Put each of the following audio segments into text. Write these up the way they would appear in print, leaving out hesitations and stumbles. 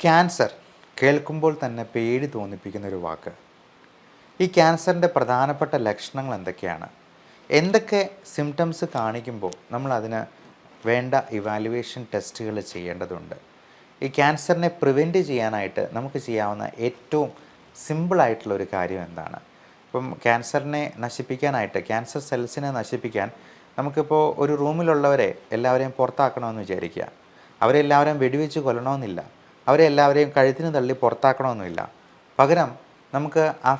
Cancer കേൾക്കുമ്പോൾ തന്നെ പേടി തോന്നിപ്പിക്കുന്നൊരു വാക്ക്. ഈ ക്യാൻസറിൻ്റെ പ്രധാനപ്പെട്ട ലക്ഷണങ്ങൾ എന്തൊക്കെയാണ്? എന്തൊക്കെ സിംറ്റംസ് കാണിക്കുമ്പോൾ നമ്മളതിന് വേണ്ട ഇവാലുവേഷൻ ടെസ്റ്റുകൾ ചെയ്യേണ്ടതുണ്ട്? ഈ ക്യാൻസറിനെ പ്രിവെൻറ്റ് ചെയ്യാനായിട്ട് നമുക്ക് ചെയ്യാവുന്ന ഏറ്റവും സിമ്പിളായിട്ടുള്ളൊരു കാര്യം എന്താണ്? ഇപ്പം ക്യാൻസറിനെ നശിപ്പിക്കാനായിട്ട്, ക്യാൻസർ സെൽസിനെ നശിപ്പിക്കാൻ നമുക്കിപ്പോൾ ഒരു റൂമിലുള്ളവരെ എല്ലാവരെയും പുറത്താക്കണമെന്ന് വിചാരിക്കുക. അവരെല്ലാവരെയും വെടിവെച്ച് കൊല്ലണമെന്നില്ല. അവരെ എല്ലാവരെയും കഴുത്തിന് തള്ളി പുറത്താക്കണമെന്നില്ല. പകരം നമുക്ക് ആ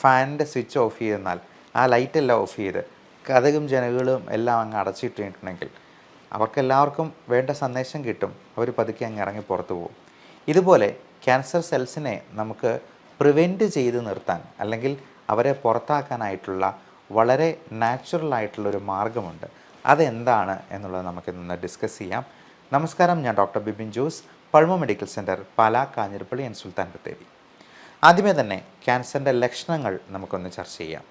ഫാനിൻ്റെ സ്വിച്ച് ഓഫ് ചെയ്തെന്നാൽ, ആ ലൈറ്റെല്ലാം ഓഫ് ചെയ്ത് കതകും ജനലുകളും എല്ലാം അങ്ങ് അടച്ചിട്ടിട്ടുണ്ടെങ്കിൽ അവർക്കെല്ലാവർക്കും വേണ്ട സന്ദേശം കിട്ടും. അവർ പതുക്കെ അങ്ങ് ഇറങ്ങി പുറത്തു പോകും. ഇതുപോലെ ക്യാൻസർ സെൽസിനെ നമുക്ക് പ്രിവെൻറ്റ് ചെയ്ത് നിർത്താൻ, അല്ലെങ്കിൽ അവരെ പുറത്താക്കാനായിട്ടുള്ള വളരെ നാച്ചുറലായിട്ടുള്ളൊരു മാർഗമുണ്ട്. അതെന്താണ് എന്നുള്ളത് നമുക്കിന്ന് ഡിസ്കസ് ചെയ്യാം. നമസ്കാരം, ഞാൻ doctor Bibin Jose, Pulmo Medical Centre, Pala, Kanjirappally and Sultan Bathery. ആദ്യമേ തന്നെ ക്യാൻസറിൻ്റെ ലക്ഷണങ്ങൾ നമുക്കൊന്ന് ചർച്ച ചെയ്യാം.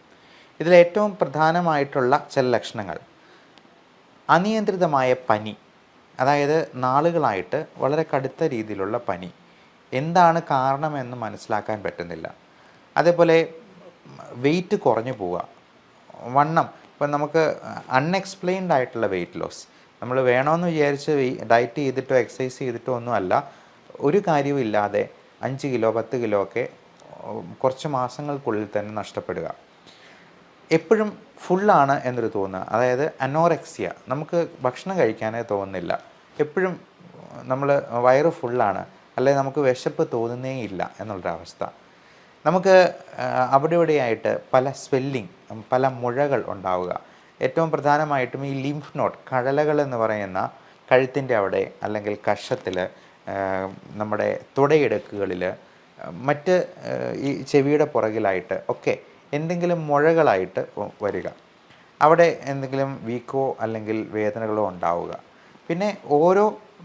ഇതിലേറ്റവും പ്രധാനമായിട്ടുള്ള ചില ലക്ഷണങ്ങൾ: അനിയന്ത്രിതമായ പനി, അതായത് നാളുകളായിട്ട് വളരെ കടുത്ത രീതിയിലുള്ള പനി, എന്താണ് കാരണമെന്ന് മനസ്സിലാക്കാൻ പറ്റുന്നില്ല. അതേപോലെ വെയിറ്റ് കുറഞ്ഞു പോവുക, വണ്ണം. ഇപ്പം നമുക്ക് അൺഎക്സ്പ്ലെയിൻഡ് ആയിട്ടുള്ള വെയിറ്റ് ലോസ്, നമ്മൾ വേണമെന്ന് വിചാരിച്ച് ഡയറ്റ് ചെയ്തിട്ടോ എക്സസൈസ് ചെയ്തിട്ടോ ഒന്നുമല്ല, ഒരു കാര്യവും ഇല്ലാതെ 5 കിലോ 10 കിലോ ഒക്കെ കുറച്ച് മാസങ്ങൾക്കുള്ളിൽ തന്നെ നഷ്ടപ്പെടുക. എപ്പോഴും ഫുള്ളാണ് എന്നൊരു തോന്നുക, അതായത് അനോറെക്സിയ, നമുക്ക് ഭക്ഷണം കഴിക്കാനേ തോന്നുന്നില്ല, എപ്പോഴും നമ്മൾ വയറ് ഫുള്ളാണ്, അല്ലെങ്കിൽ നമുക്ക് വിശപ്പ് തോന്നുന്നേ ഇല്ല എന്നുള്ളൊരവസ്ഥ. നമുക്ക് അവിടെ ഇവിടെയായിട്ട് പല സ്വെല്ലിങ്, പല മുഴകൾ ഉണ്ടാവുക. ഏറ്റവും പ്രധാനമായിട്ടും ഈ ലിംഫ് നോഡ്, കഴലകൾ എന്ന് പറയുന്ന കഴുത്തിൻ്റെ അവിടെ, അല്ലെങ്കിൽ കഷത്തിൽ, നമ്മുടെ തുടയിടുക്കുകളിൽ, മറ്റ് ഈ ചെവിയുടെ പുറകിലായിട്ട് ഒക്കെ എന്തെങ്കിലും മുഴകളായിട്ട് വരിക. അവിടെ എന്തെങ്കിലും വീക്കോ അല്ലെങ്കിൽ വേദനകളോ ഉണ്ടാവുക. പിന്നെ ഓരോ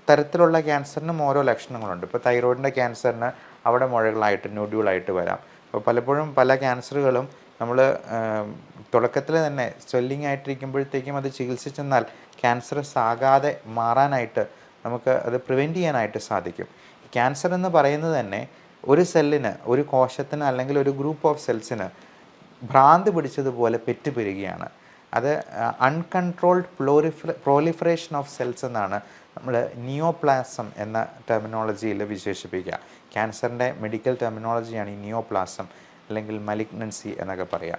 തരത്തിലുള്ള ക്യാൻസറിനും ഓരോ ലക്ഷണങ്ങളുണ്ട്. ഇപ്പോൾ തൈറോയിഡിൻ്റെ ക്യാൻസറിന് അവിടെ മുഴകളായിട്ട്, നോഡ്യൂളായിട്ട് വരാം. അപ്പോൾ പലപ്പോഴും പല ക്യാൻസറുകളും നമ്മൾ തുടക്കത്തിൽ തന്നെ സ്വെല്ലിംഗ് ആയിട്ടിരിക്കുമ്പോഴത്തേക്കും അത് ചികിത്സിച്ചെന്നാൽ ക്യാൻസർ ആകാതെ മാറാനായിട്ട് നമുക്ക് അത് പ്രിവെൻറ്റ് ചെയ്യാനായിട്ട് സാധിക്കും. ക്യാൻസർ എന്ന് പറയുന്നത് തന്നെ ഒരു സെല്ലിന്, ഒരു കോശത്തിന്, അല്ലെങ്കിൽ ഒരു ഗ്രൂപ്പ് ഓഫ് സെൽസിന് ഭ്രാന്ത് പിടിച്ചതുപോലെ പെറ്റുപെരുകയാണ്. അത് അൺകൺട്രോൾഡ് പ്രോലിഫറേഷൻ ഓഫ് സെൽസ് എന്നാണ് നമ്മൾ നിയോപ്ലാസം എന്ന ടെർമിനോളജിയിൽ വിശേഷിപ്പിക്കുക. ക്യാൻസറിൻ്റെ മെഡിക്കൽ ടെർമിനോളജിയാണ് ഈ നിയോപ്ലാസം, അല്ലെങ്കിൽ മലിഗ്നൻസി എന്നൊക്കെ പറയുക.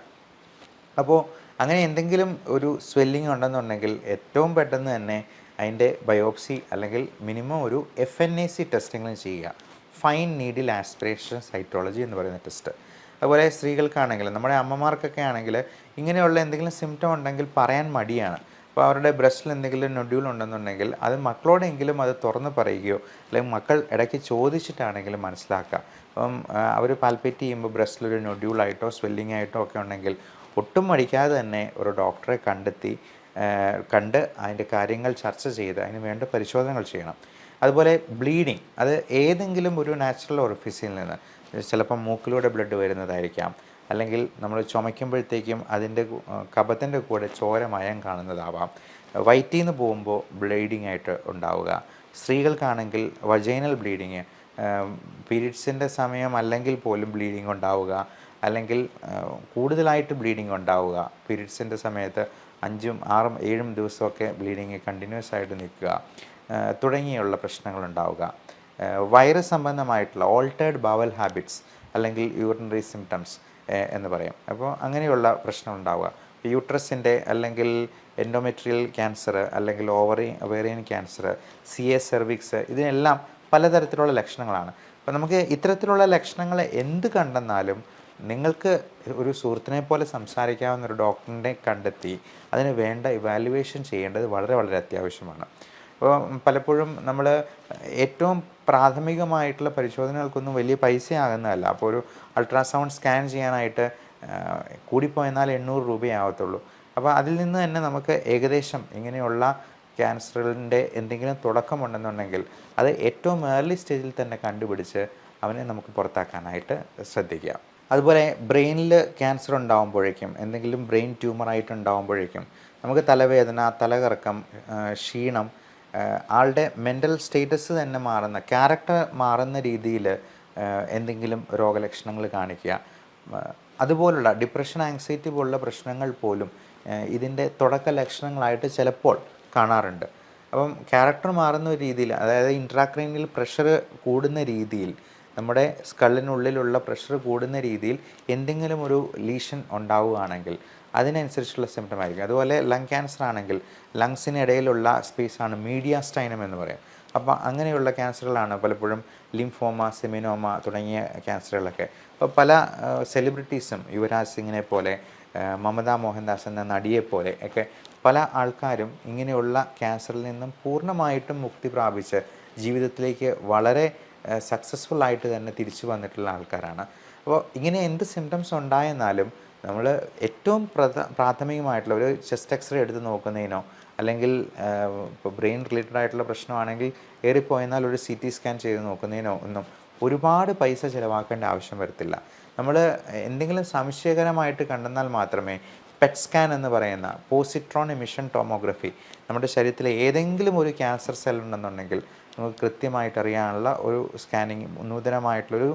അപ്പോൾ അങ്ങനെ എന്തെങ്കിലും ഒരു സ്വെല്ലിംഗ് ഉണ്ടെന്നുണ്ടെങ്കിൽ ഏറ്റവും പെട്ടെന്ന് തന്നെ അതിൻ്റെ ബയോപ്സി, അല്ലെങ്കിൽ മിനിമം ഒരു FNAC ടെസ്റ്റിംഗ് ചെയ്യുക, ഫൈൻ നീഡിൽ ആസ്പിറേഷൻ സൈറ്റോളജി എന്ന് പറയുന്ന ടെസ്റ്റ്. അതുപോലെ സ്ത്രീകൾക്കാണെങ്കിൽ, നമ്മുടെ അമ്മമാർക്കൊക്കെ ആണെങ്കിൽ ഇങ്ങനെയുള്ള എന്തെങ്കിലും സിംറ്റം ഉണ്ടെങ്കിൽ പറയാൻ മടിയാണ്. അപ്പോൾ അവരുടെ ബ്രസ്റ്റിൽ എന്തെങ്കിലും നൊഡ്യൂൾ ഉണ്ടെന്നുണ്ടെങ്കിൽ അത് മക്കളോടെങ്കിലും അത് തുറന്ന് പറയുകയോ, അല്ലെങ്കിൽ മക്കൾ ഇടയ്ക്ക് ചോദിച്ചിട്ടാണെങ്കിലും മനസ്സിലാക്കുക. അപ്പം അവർ പാൽപ്പേറ്റ് ചെയ്യുമ്പോൾ ബ്രസ്റ്റിലൊരു നൊഡ്യൂളായിട്ടോ സ്വെല്ലിംഗ് ആയിട്ടോ ഒക്കെ ഉണ്ടെങ്കിൽ ഒട്ടും മടിക്കാതെ തന്നെ ഒരു ഡോക്ടറെ കണ്ട് അതിൻ്റെ കാര്യങ്ങൾ ചർച്ച ചെയ്ത് അതിന് വേണ്ട പരിശോധനകൾ ചെയ്യണം. അതുപോലെ ബ്ലീഡിങ്, അത് ഏതെങ്കിലും ഒരു നാച്ചുറൽ ഓറിഫിസിൽ നിന്ന്, ചിലപ്പം മൂക്കിലൂടെ ബ്ലഡ് വരുന്നതായിരിക്കാം, അല്ലെങ്കിൽ നമ്മൾ ചുമയ്ക്കുമ്പോഴത്തേക്കും അതിൻ്റെ കഫത്തിൻ്റെ കൂടെ ചോരമയം കാണുന്നതാവാം. വയറ്റിൽ നിന്ന് പോകുമ്പോൾ ബ്ലീഡിങ് ആയിട്ട് ഉണ്ടാവുക. സ്ത്രീകൾക്കാണെങ്കിൽ വജൈനൽ ബ്ലീഡിങ്, പീരീഡ്സിൻ്റെ സമയം അല്ലെങ്കിൽ പോലും ബ്ലീഡിങ് ഉണ്ടാവുക, അല്ലെങ്കിൽ കൂടുതലായിട്ട് ബ്ലീഡിങ് ഉണ്ടാവുക. പീരീഡ്സിൻ്റെ സമയത്ത് 5, 6, 7 ദിവസമൊക്കെ ബ്ലീഡിങ് കണ്ടിന്യൂസ് ആയിട്ട് നിൽക്കുക, തുടങ്ങിയുള്ള പ്രശ്നങ്ങളുണ്ടാവുക. വൈറസ് സംബന്ധമായിട്ടുള്ള ഓൾട്ടേർഡ് ബവൽ ഹാബിറ്റ്സ്, അല്ലെങ്കിൽ യൂറിനറി സിംറ്റംസ് എന്ന് പറയും. അപ്പോൾ അങ്ങനെയുള്ള പ്രശ്നമുണ്ടാവുക. യൂട്രസിൻ്റെ, അല്ലെങ്കിൽ എൻഡോമെട്രിയൽ ക്യാൻസർ, അല്ലെങ്കിൽ ഒവേറിയൻ ക്യാൻസർ, CA സെർവിക്സ്, ഇതിനെല്ലാം പലതരത്തിലുള്ള ലക്ഷണങ്ങളാണ്. അപ്പോൾ നമുക്ക് ഇത്തരത്തിലുള്ള ലക്ഷണങ്ങൾ എന്ത് കണ്ടെന്നാലും നിങ്ങൾക്ക് ഒരു സുഹൃത്തിനെ പോലെ സംസാരിക്കാവുന്ന ഒരു ഡോക്ടറിനെ കണ്ടെത്തി അതിന് വേണ്ട ഇവാലുവേഷൻ ചെയ്യേണ്ടത് വളരെ വളരെ അത്യാവശ്യമാണ്. അപ്പോൾ പലപ്പോഴും നമ്മൾ ഏറ്റവും പ്രാഥമികമായിട്ടുള്ള പരിശോധനകൾക്കൊന്നും വലിയ പൈസയാകുന്നതല്ല. അപ്പോൾ ഒരു അൾട്രാസൗണ്ട് സ്കാൻ ചെയ്യാനായിട്ട് കൂടിപ്പോയെന്നാൽ 800 രൂപയാവത്തുള്ളൂ. അപ്പോൾ അതിൽ നിന്ന് തന്നെ നമുക്ക് ഏകദേശം ഇങ്ങനെയുള്ള ക്യാൻസറിൻ്റെ എന്തെങ്കിലും തുടക്കമുണ്ടെന്നുണ്ടെങ്കിൽ അത് ഏറ്റവും ഏർലി സ്റ്റേജിൽ തന്നെ കണ്ടുപിടിച്ച് അവനെ നമുക്ക് പുറത്താക്കാനായിട്ട് ശ്രദ്ധിക്കാം. അതുപോലെ ബ്രെയിനിൽ ക്യാൻസർ ഉണ്ടാകുമ്പോഴേക്കും, എന്തെങ്കിലും ബ്രെയിൻ ട്യൂമറായിട്ട് ഉണ്ടാകുമ്പോഴേക്കും നമുക്ക് തലവേദന, തലകറക്കം, ക്ഷീണം, ആളുടെ മെൻ്റൽ സ്റ്റേറ്റസ് തന്നെ മാറുന്ന, ക്യാരക്ടർ മാറുന്ന രീതിയിൽ എന്തെങ്കിലും രോഗലക്ഷണങ്ങൾ കാണിക്കുക, അതുപോലുള്ള ഡിപ്രഷൻ, ആങ്സൈറ്റി പോലുള്ള പ്രശ്നങ്ങൾ പോലും ഇതിൻ്റെ തുടക്ക ലക്ഷണങ്ങളായിട്ട് ചിലപ്പോൾ കാണാറുണ്ട്. അപ്പം ക്യാരക്ടർ മാറുന്ന ഒരു രീതിയിൽ, അതായത് ഇൻട്രാക്രൈനിയൽ പ്രഷർ കൂടുന്ന രീതിയിൽ, നമ്മുടെ സ്കള്ളിനുള്ളിലുള്ള പ്രഷർ കൂടുന്ന രീതിയിൽ എന്തെങ്കിലും ഒരു ലീഷൻ ഉണ്ടാവുകയാണെങ്കിൽ അതിനനുസരിച്ചുള്ള സിംറ്റം ആയിരിക്കും. അതുപോലെ ലങ് ക്യാൻസർ ആണെങ്കിൽ ലങ്സിനിടയിലുള്ള സ്പേസാണ് മീഡിയാസ്റ്റൈനം എന്ന് പറയും. അപ്പോൾ അങ്ങനെയുള്ള ക്യാൻസറുകളാണ് പലപ്പോഴും ലിംഫോമ, സെമിനോമ തുടങ്ങിയ ക്യാൻസറുകളൊക്കെ. അപ്പോൾ പല സെലിബ്രിറ്റീസും യുവരാജ് സിംഗിനെ പോലെ, മമത മോഹൻദാസ് എന്ന നടിയെപ്പോലെ ഒക്കെ പല ആൾക്കാരും ഇങ്ങനെയുള്ള ക്യാൻസറിൽ നിന്നും പൂർണ്ണമായിട്ടും മുക്തി പ്രാപിച്ച് ജീവിതത്തിലേക്ക് വളരെ സക്സസ്ഫുൾ ആയിട്ട് തന്നെ തിരിച്ചു വന്നിട്ടുള്ള ആൾക്കാരാണ്. അപ്പോൾ ഇങ്ങനെ എന്ത് സിംറ്റംസ് ഉണ്ടായെന്നാലും നമ്മൾ ഏറ്റവും പ്രാഥമികമായിട്ടുള്ള ഒരു ചെസ്റ്റ് എക്സ്റേ എടുത്ത് നോക്കുന്നതിനോ, അല്ലെങ്കിൽ ഇപ്പോൾ ബ്രെയിൻ റിലേറ്റഡ് ആയിട്ടുള്ള പ്രശ്നമാണെങ്കിൽ ഏറിപ്പോയെന്നാൽ ഒരു CT സ്കാൻ ചെയ്ത് നോക്കുന്നതിനോ ഒന്നും ഒരുപാട് പൈസ ചിലവാക്കേണ്ട ആവശ്യം വരത്തില്ല. നമ്മൾ എന്തെങ്കിലും സംശയകരമായിട്ട് കണ്ടെന്നാൽ മാത്രമേ പെറ്റ് സ്കാൻ എന്ന് പറയുന്ന പോസിട്രോൺ എമിഷൻ ടോമോഗ്രഫി, നമ്മുടെ ശരീരത്തിലെ ഏതെങ്കിലും ഒരു ക്യാൻസർ സെൽ ഉണ്ടെന്നുണ്ടെങ്കിൽ നമുക്ക് കൃത്യമായിട്ട് അറിയാനുള്ള ഒരു സ്കാനിങ്, നൂതനമായിട്ടുള്ളൊരു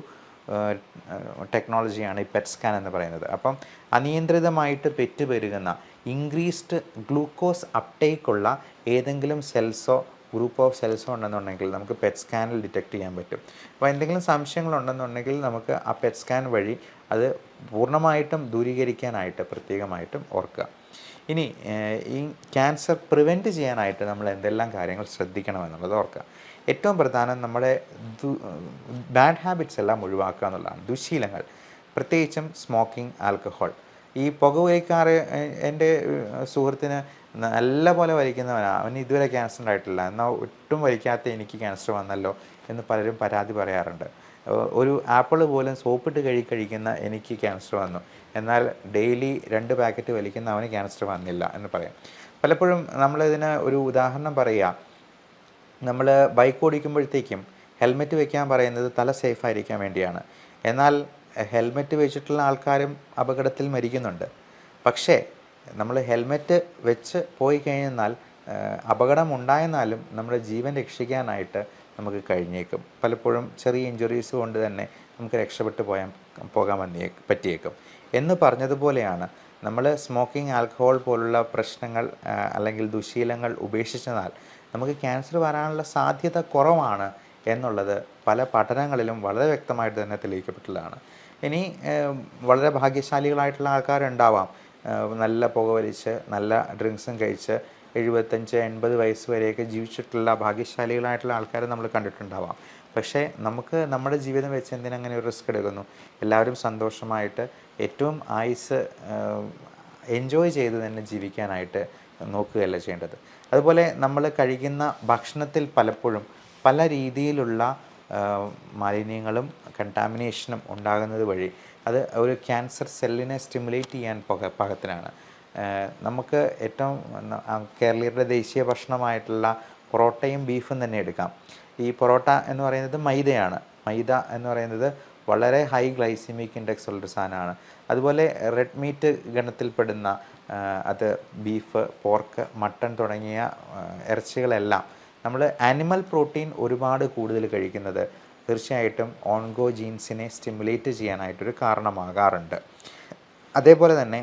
ടെക്നോളജിയാണ് ഈ പെറ്റ് സ്കാൻ എന്ന് പറയുന്നത്. അപ്പം അനിയന്ത്രിതമായിട്ട് പെറ്റുപെരുകുന്ന ഇൻക്രീസ്ഡ് ഗ്ലൂക്കോസ് അപ്ടേക്കുള്ള ഏതെങ്കിലും സെൽസോ ഗ്രൂപ്പ് ഓഫ് സെൽസോ ഉണ്ടെന്നുണ്ടെങ്കിൽ നമുക്ക് പെറ്റ് സ്കാനിൽ ഡിറ്റക്ട് ചെയ്യാൻ പറ്റും. അപ്പോൾ എന്തെങ്കിലും സംശയങ്ങളുണ്ടെന്നുണ്ടെങ്കിൽ നമുക്ക് ആ പെറ്റ് സ്കാൻ വഴി അത് പൂർണ്ണമായിട്ടും ദൂരീകരിക്കാനായിട്ട് പ്രത്യേകമായിട്ടും ഓർക്കുക. ഇനി ഈ ക്യാൻസർ പ്രിവെൻറ്റ് ചെയ്യാനായിട്ട് നമ്മൾ എന്തെല്ലാം കാര്യങ്ങൾ ശ്രദ്ധിക്കണമെന്നുള്ളത് ഓർക്കുക. ഏറ്റവും പ്രധാനം നമ്മുടെ ബാഡ് ഹാബിറ്റ്സ് എല്ലാം ഒഴിവാക്കുക എന്നുള്ളതാണ്. ദുശീലങ്ങൾ, പ്രത്യേകിച്ചും സ്മോക്കിംഗ്, ആൽക്കഹോൾ. ഈ പുകവലിക്കാർ, എൻ്റെ സുഹൃത്തിന് നല്ല പോലെ വലിക്കുന്നവനാണ്, അവന് ഇതുവരെ ക്യാൻസർ ഉണ്ടായിട്ടില്ല, എന്നാൽ ഒട്ടും വലിക്കാത്ത എനിക്ക് ക്യാൻസർ വന്നല്ലോ എന്ന് പലരും പരാതി പറയാറുണ്ട്. ഒരു ആപ്പിൾ പോലും സോപ്പിട്ട് കഴിക്കുന്ന എനിക്ക് ക്യാൻസർ വന്നു, എന്നാൽ ഡെയിലി 2 പാക്കറ്റ് വലിക്കുന്ന അവന് ക്യാൻസർ വന്നില്ല എന്ന് പറയാം. പലപ്പോഴും നമ്മളിതിന് ഒരു ഉദാഹരണം പറയുക, നമ്മൾ ബൈക്ക് ഓടിക്കുമ്പോഴത്തേക്കും ഹെൽമെറ്റ് വെക്കാൻ പറയുന്നത് തല സേഫായിരിക്കാൻ വേണ്ടിയാണ്. എന്നാൽ ഹെൽമെറ്റ് വെച്ചിട്ടുള്ള ആൾക്കാരും അപകടത്തിൽ മരിക്കുന്നുണ്ട്. പക്ഷേ നമ്മൾ ഹെൽമെറ്റ് വെച്ച് പോയി കഴിഞ്ഞാൽ അപകടം ഉണ്ടായെന്നാലും നമ്മുടെ ജീവൻ രക്ഷിക്കാനായിട്ട് നമുക്ക് കഴിഞ്ഞേക്കും. പലപ്പോഴും ചെറിയ ഇഞ്ചുറീസ് കൊണ്ട് തന്നെ നമുക്ക് രക്ഷപ്പെട്ടു പോകാൻ പറ്റിയേക്കും. എന്ന് പറഞ്ഞതുപോലെയാണ് നമ്മൾ സ്മോക്കിംഗ്, ആൽക്കഹോൾ പോലുള്ള പ്രശ്നങ്ങൾ അല്ലെങ്കിൽ ദുശീലങ്ങൾ ഉപേക്ഷിച്ചെന്നാൽ നമുക്ക് ക്യാൻസർ വരാനുള്ള സാധ്യത കുറവാണ് എന്നുള്ളത് പല പഠനങ്ങളിലും വളരെ വ്യക്തമായിട്ട് തന്നെ തെളിയിക്കപ്പെട്ടുള്ളതാണ്. ഇനി വളരെ ഭാഗ്യശാലികളായിട്ടുള്ള ആൾക്കാരുണ്ടാവാം, നല്ല പുകവലിച്ച് നല്ല ഡ്രിങ്ക്സും കഴിച്ച് 75-80 വയസ്സ് വരെയൊക്കെ ജീവിച്ചിട്ടുള്ള ഭാഗ്യശാലികളായിട്ടുള്ള ആൾക്കാരെ നമ്മൾ കണ്ടിട്ടുണ്ടാവാം. പക്ഷേ നമുക്ക് നമ്മുടെ ജീവിതം വെച്ച് എന്തിനങ്ങനെ ഒരു റിസ്ക് എടുക്കുന്നു? എല്ലാവരും സന്തോഷമായിട്ട് ഏറ്റവും ആയുസ് എൻജോയ് ചെയ്ത് തന്നെ ജീവിക്കാനായിട്ട് നോക്കുകയല്ല ചെയ്യേണ്ടത്. അതുപോലെ നമ്മൾ കഴിക്കുന്ന ഭക്ഷണത്തിൽ പലപ്പോഴും പല രീതിയിലുള്ള മാലിന്യങ്ങളും കണ്ടാമിനേഷനും ഉണ്ടാകുന്നത് വഴി അത് ഒരു ക്യാൻസർ സെല്ലിനെ സ്റ്റിമുലേറ്റ് ചെയ്യാൻ പാകത്തിനാണ്. നമുക്ക് ഏറ്റവും കേരളീയരുടെ ദേശീയ ഭക്ഷണമായിട്ടുള്ള പൊറോട്ടയും ബീഫും തന്നെ എടുക്കാം. ഈ പൊറോട്ട എന്ന് പറയുന്നത് മൈദയാണ്. മൈദ എന്ന് പറയുന്നത് വളരെ ഹൈ ഗ്ലൈസിമിക് ഇൻഡെക്സ് ഉള്ളൊരു സാധനമാണ്. അതുപോലെ റെഡ് മീറ്റ് ഗണത്തിൽപ്പെടുന്ന അത് ബീഫ്, പോർക്ക്, മട്ടൺ തുടങ്ങിയ ഇറച്ചികളെല്ലാം നമ്മൾ ആനിമൽ പ്രോട്ടീൻ ഒരുപാട് കൂടുതൽ കഴിക്കുന്നത് തീർച്ചയായിട്ടും ഓൺകോജീൻസിനെ സ്റ്റിമുലേറ്റ് ചെയ്യാനായിട്ടൊരു കാരണമാകാറുണ്ട്. അതേപോലെ തന്നെ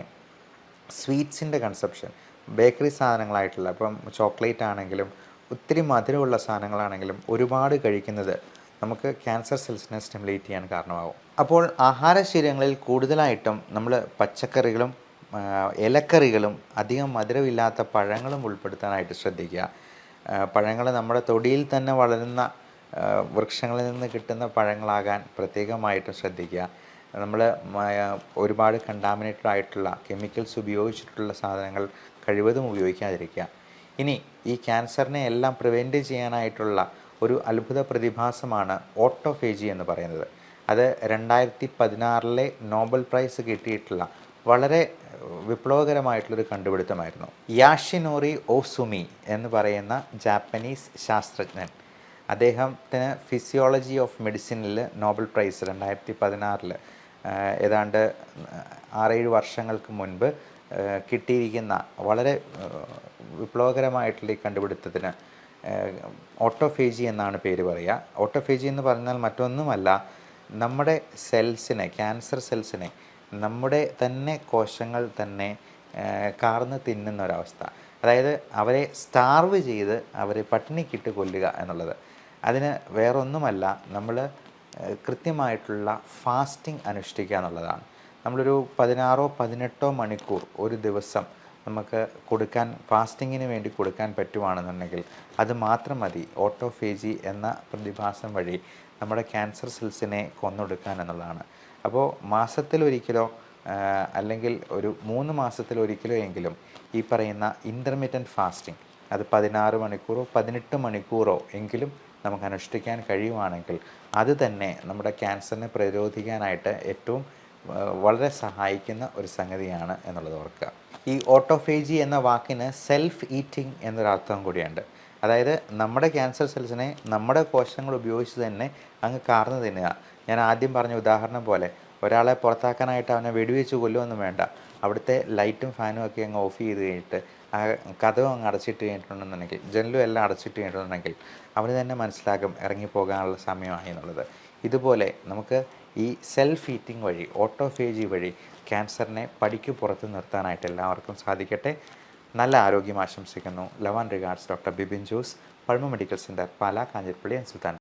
സ്വീറ്റ്സിൻ്റെ കൺസപ്ഷൻ, ബേക്കറി സാധനങ്ങളായിട്ടുള്ള ഇപ്പം ചോക്ലേറ്റ് ആണെങ്കിലും ഒത്തിരി മധുരമുള്ള സാധനങ്ങളാണെങ്കിലും ഒരുപാട് കഴിക്കുന്നത് നമുക്ക് ക്യാൻസർ സെൽസിനെ സ്റ്റിമുലേറ്റ് ചെയ്യാൻ കാരണമാകും. അപ്പോൾ ആഹാരശീലങ്ങളിൽ കൂടുതലായിട്ടും നമ്മൾ പച്ചക്കറികളും ഇലക്കറികളും അധികം മധുരമില്ലാത്ത പഴങ്ങളും ഉൾപ്പെടുത്താനായിട്ട് ശ്രദ്ധിക്കുക. പഴങ്ങൾ നമ്മുടെ തൊടിയിൽ തന്നെ വളരുന്ന വൃക്ഷങ്ങളിൽ നിന്ന് കിട്ടുന്ന പഴങ്ങളാകാൻ പ്രത്യേകമായിട്ടും ശ്രദ്ധിക്കുക. നമ്മൾ ഒരുപാട് കണ്ടാമിനേറ്റഡ് ആയിട്ടുള്ള കെമിക്കൽസ് ഉപയോഗിച്ചിട്ടുള്ള സാധനങ്ങൾ കഴിവതും ഉപയോഗിക്കാതിരിക്കുക. ഇനി ഈ ക്യാൻസറിനെ എല്ലാം പ്രിവെൻറ്റ് ചെയ്യാനായിട്ടുള്ള ഒരു അത്ഭുത പ്രതിഭാസമാണ് ഓട്ടോഫേജി എന്ന് പറയുന്നത്. അത് 2016 നോബൽ പ്രൈസ് കിട്ടിയിട്ടുള്ള വളരെ വിപ്ലവകരമായിട്ടുള്ളൊരു കണ്ടുപിടുത്തമായിരുന്നു. യാഷിനോറി ഓസുമി എന്ന് പറയുന്ന ജാപ്പനീസ് ശാസ്ത്രജ്ഞൻ, അദ്ദേഹത്തിന് ഫിസിയോളജി ഓഫ് മെഡിസിനിൽ നോബൽ പ്രൈസ് 2016 ഏതാണ്ട് 6-7 വർഷങ്ങൾക്ക് മുൻപ് കിട്ടിയിരിക്കുന്ന വളരെ വിപ്ലവകരമായിട്ടുള്ള ഈ കണ്ടുപിടുത്തത്തിന് ഓട്ടോഫേജി എന്നാണ് പേര് പറയുക. ഓട്ടോഫേജി എന്ന് പറഞ്ഞാൽ മറ്റൊന്നുമല്ല, നമ്മുടെ സെൽസിനെ, ക്യാൻസർ സെൽസിനെ നമ്മുടെ തന്നെ കോശങ്ങൾ തന്നെ കാർന്ന് തിന്നുന്ന ഒരവസ്ഥ. അതായത് അവരെ സ്റ്റാർവ് ചെയ്ത് അവരെ പട്ടിണിക്കിട്ട് കൊല്ലുക എന്നുള്ളത്. അതിന് വേറൊന്നുമല്ല, നമ്മൾ കൃത്യമായിട്ടുള്ള ഫാസ്റ്റിംഗ് അനുഷ്ഠിക്കുക എന്നുള്ളതാണ്. നമ്മളൊരു 16-18 മണിക്കൂർ ഒരു ദിവസം നമുക്ക് കൊടുക്കാൻ, ഫാസ്റ്റിങ്ങിന് വേണ്ടി കൊടുക്കാൻ പറ്റുവാണെന്നുണ്ടെങ്കിൽ അത് മാത്രം മതി ഓട്ടോഫേജി എന്ന പ്രതിഭാസം വഴി നമ്മുടെ ക്യാൻസർ സെൽസിനെ കൊന്നൊടുക്കാൻ എന്നുള്ളതാണ്. അപ്പോൾ മാസത്തിലൊരിക്കലോ അല്ലെങ്കിൽ ഒരു 3 മാസത്തിലൊരിക്കലോ എങ്കിലും ഈ പറയുന്ന ഇൻ്റർമീഡിയറ്റ് ഫാസ്റ്റിംഗ്, അത് 16 മണിക്കൂറോ 18 മണിക്കൂറോ എങ്കിലും നമുക്ക് അനുഷ്ഠിക്കാൻ കഴിയുവാണെങ്കിൽ അത് തന്നെ നമ്മുടെ ക്യാൻസറിനെ പ്രതിരോധിക്കാനായിട്ട് ഏറ്റവും വളരെ സഹായിക്കുന്ന ഒരു സംഗതിയാണ് എന്നുള്ളത് ഓർക്കുക. ഈ ഓട്ടോഫേജി എന്ന വാക്കിന് സെൽഫ് ഈറ്റിംഗ് എന്നൊരർത്ഥം കൂടിയുണ്ട്. അതായത് നമ്മുടെ ക്യാൻസർ സെൽസിനെ നമ്മുടെ കോശങ്ങൾ ഉപയോഗിച്ച് തന്നെ അങ്ങ് കാർന്ന് തിന്നുക. ഞാൻ ആദ്യം പറഞ്ഞ ഉദാഹരണം പോലെ ഒരാളെ പുറത്താക്കാനായിട്ട് അവനെ വെടിവെച്ച് കൊല്ലുമൊന്നും വേണ്ട. അവിടുത്തെ ലൈറ്റും ഫാനും ഒക്കെ അങ്ങ് ഓഫ് ചെയ്ത് കഴിഞ്ഞിട്ട് ആ കതവും അങ്ങ് അടച്ചിട്ട് കഴിഞ്ഞിട്ടുണ്ടെന്നുണ്ടെങ്കിൽ, ജനലും എല്ലാം അടച്ചിട്ട് കഴിഞ്ഞിട്ടുണ്ടെങ്കിൽ അവന് തന്നെ മനസ്സിലാകും ഇറങ്ങിപ്പോകാനുള്ള സമയമായി എന്നുള്ളത്. ഇതുപോലെ നമുക്ക് ഈ സെൽഫ് ഈറ്റിംഗ് വഴി, ഓട്ടോഫേജി വഴി ക്യാൻസറിനെ പടിക്ക് പുറത്ത് നിർത്താനായിട്ട് എല്ലാവർക്കും സാധിക്കട്ടെ. നല്ല ആരോഗ്യം ആശംസിക്കുന്നു. Love and regards, doctor Bibin Jose, Pulmo Medical Centre, Pala, Kanjirappally and Sultan.